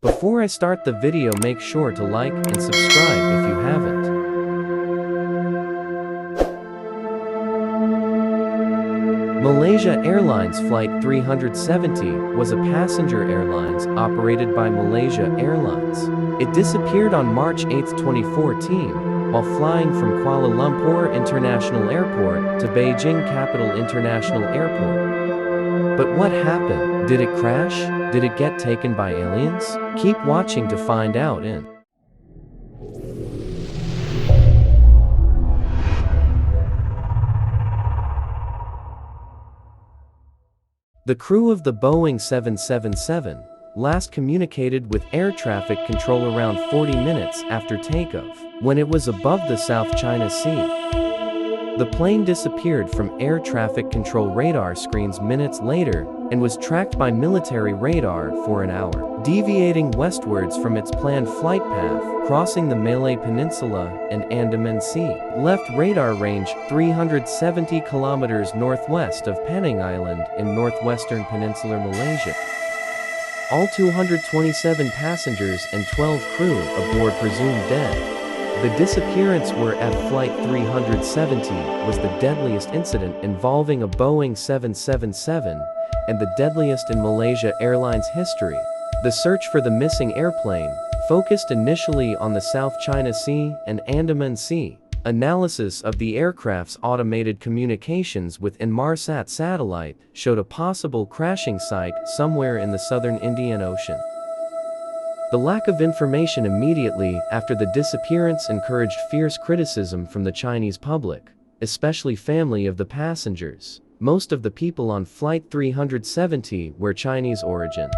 Before I start the video, make sure to like and subscribe if you haven't. Malaysia Airlines Flight 370 was a passenger airlines operated by Malaysia Airlines. It disappeared on March 8, 2014, while flying from Kuala Lumpur International Airport to Beijing Capital International Airport. But what happened? Did it crash? Did it get taken by aliens? Keep watching to find out in The crew of the Boeing 777 last communicated with air traffic control around 40 minutes after takeoff, when it was above the South China Sea. The plane disappeared from air traffic control radar screens minutes later and was tracked by military radar for an hour, deviating westwards from its planned flight path, crossing the Malay Peninsula and Andaman Sea. Left radar range 370 kilometers northwest of Penang Island in northwestern peninsular Malaysia. All 227 passengers and 12 crew aboard presumed dead. The disappearance were at Flight 370 was the deadliest incident involving a Boeing 777 and the deadliest in Malaysia Airlines history. The search for the missing airplane focused initially on the South China Sea and Andaman Sea. Analysis of the aircraft's automated communications with Inmarsat satellite showed a possible crashing site somewhere in the southern Indian Ocean. The lack of information immediately after the disappearance encouraged fierce criticism from the Chinese public, especially family of the passengers. Most of the people on Flight 370 were Chinese origin.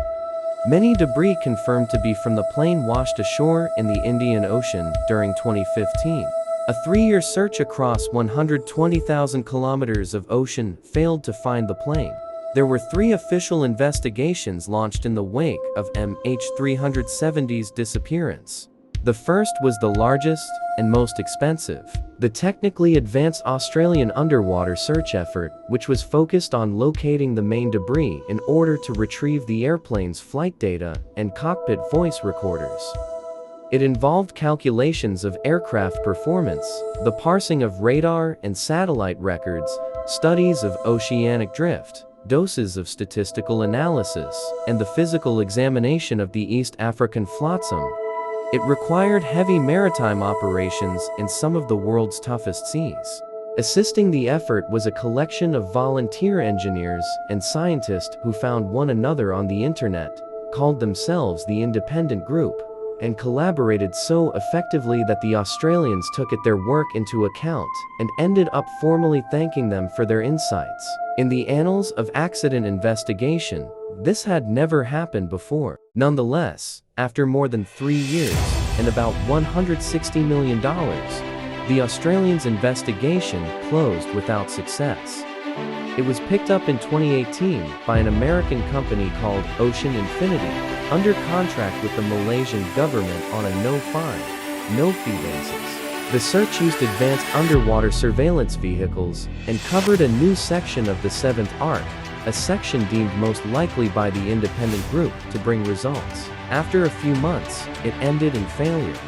Many debris confirmed to be from the plane washed ashore in the Indian Ocean during 2015. A 3-year search across 120,000 kilometers of ocean failed to find the plane. There were 3 official investigations launched in the wake of MH370's disappearance. The first was the largest and most expensive, the technically advanced Australian underwater search effort, which was focused on locating the main debris in order to retrieve the airplane's flight data and cockpit voice recorders. It involved calculations of aircraft performance, the parsing of radar and satellite records, studies of oceanic drift, doses of statistical analysis, and the physical examination of the East African flotsam. It required heavy maritime operations in some of the world's toughest seas. Assisting the effort was a collection of volunteer engineers and scientists who found one another on the internet, called themselves the Independent Group, and collaborated so effectively that the Australians took their work into account and ended up formally thanking them for their insights. In the annals of accident investigation, this had never happened before. Nonetheless, after more than 3 years and about $160 million, the Australians' investigation closed without success. It was picked up in 2018 by an American company called Ocean Infinity, under contract with the Malaysian government on a no-fine, no-fee basis. The search used advanced underwater surveillance vehicles and covered a new section of the 7th Arc, a section deemed most likely by the independent group to bring results. After a few months, it ended in failure.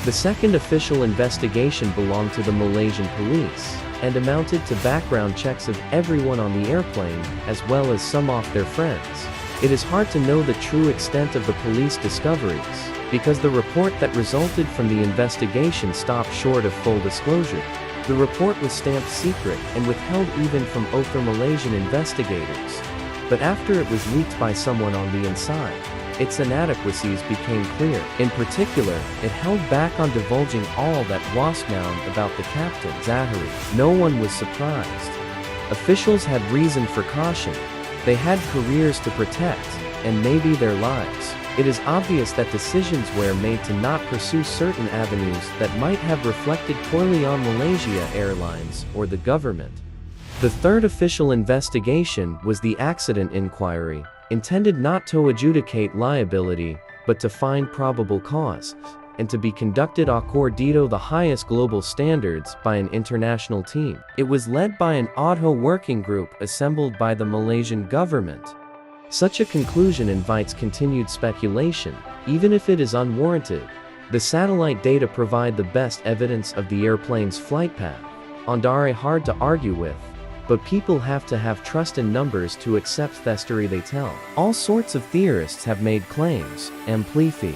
The second official investigation belonged to the Malaysian police and amounted to background checks of everyone on the airplane, as well as some of their friends. It is hard to know the true extent of the police discoveries, because the report that resulted from the investigation stopped short of full disclosure. The report was stamped secret and withheld even from other Malaysian investigators. But after it was leaked by someone on the inside, its inadequacies became clear. In particular, it held back on divulging all that was known about the captain, Zahari. No one was surprised. Officials had reason for caution. They had careers to protect, and maybe their lives. It is obvious that decisions were made to not pursue certain avenues that might have reflected poorly on Malaysia Airlines or the government. The third official investigation was the accident inquiry, intended not to adjudicate liability, but to find probable cause, and to be conducted according to the highest global standards by an international team. It was led by an ad hoc working group assembled by the Malaysian government. Such a conclusion invites continued speculation, even if it is unwarranted. The satellite data provide the best evidence of the airplane's flight path. Ondare hard to argue with, but people have to have trust in numbers to accept the story they tell. All sorts of theorists have made claims, amplified.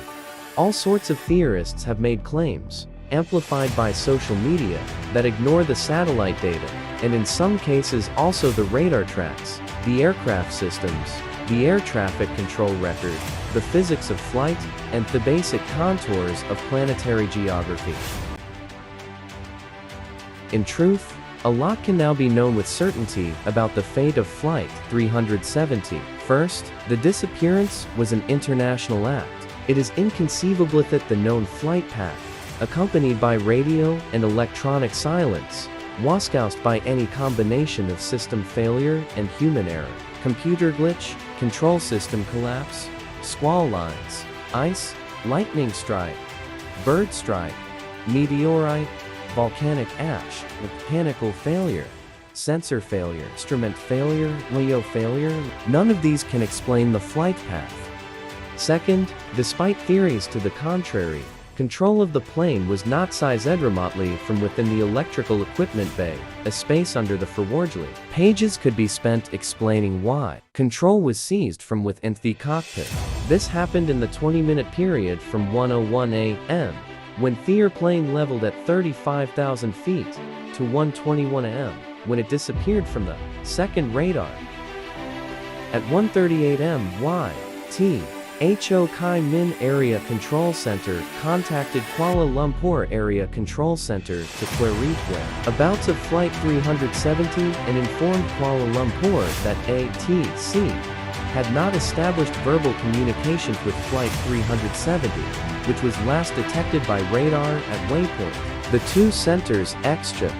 All sorts of theorists have made claims, amplified by social media, that ignore the satellite data, and in some cases also the radar tracks, the aircraft systems, the air traffic control record, the physics of flight, and the basic contours of planetary geography. In truth, a lot can now be known with certainty about the fate of Flight 370. First, the disappearance was an international act. It is inconceivable that the known flight path, accompanied by radio and electronic silence, was caused by any combination of system failure and human error, computer glitch, control system collapse, squall lines, ice, lightning strike, bird strike, meteorite, volcanic ash, mechanical failure, sensor failure, instrument failure, Leo failure. None of these can explain the flight path. Second, despite theories to the contrary, control of the plane was not seized remotely from within the electrical equipment bay, a space under the forwardly. Pages could be spent explaining why. Control was seized from within the cockpit. This happened in the 20-minute period from 1:01 a.m., when the airplane leveled at 35,000 feet, to 1:21 a.m., when it disappeared from the second radar. At 1:38 am YT, Ho Chi Minh Area Control Center contacted Kuala Lumpur Area Control Center to clarify about of Flight 370 and informed Kuala Lumpur that ATC had not established verbal communications with Flight 370, which was last detected by radar at waypoint. The two centers exchanged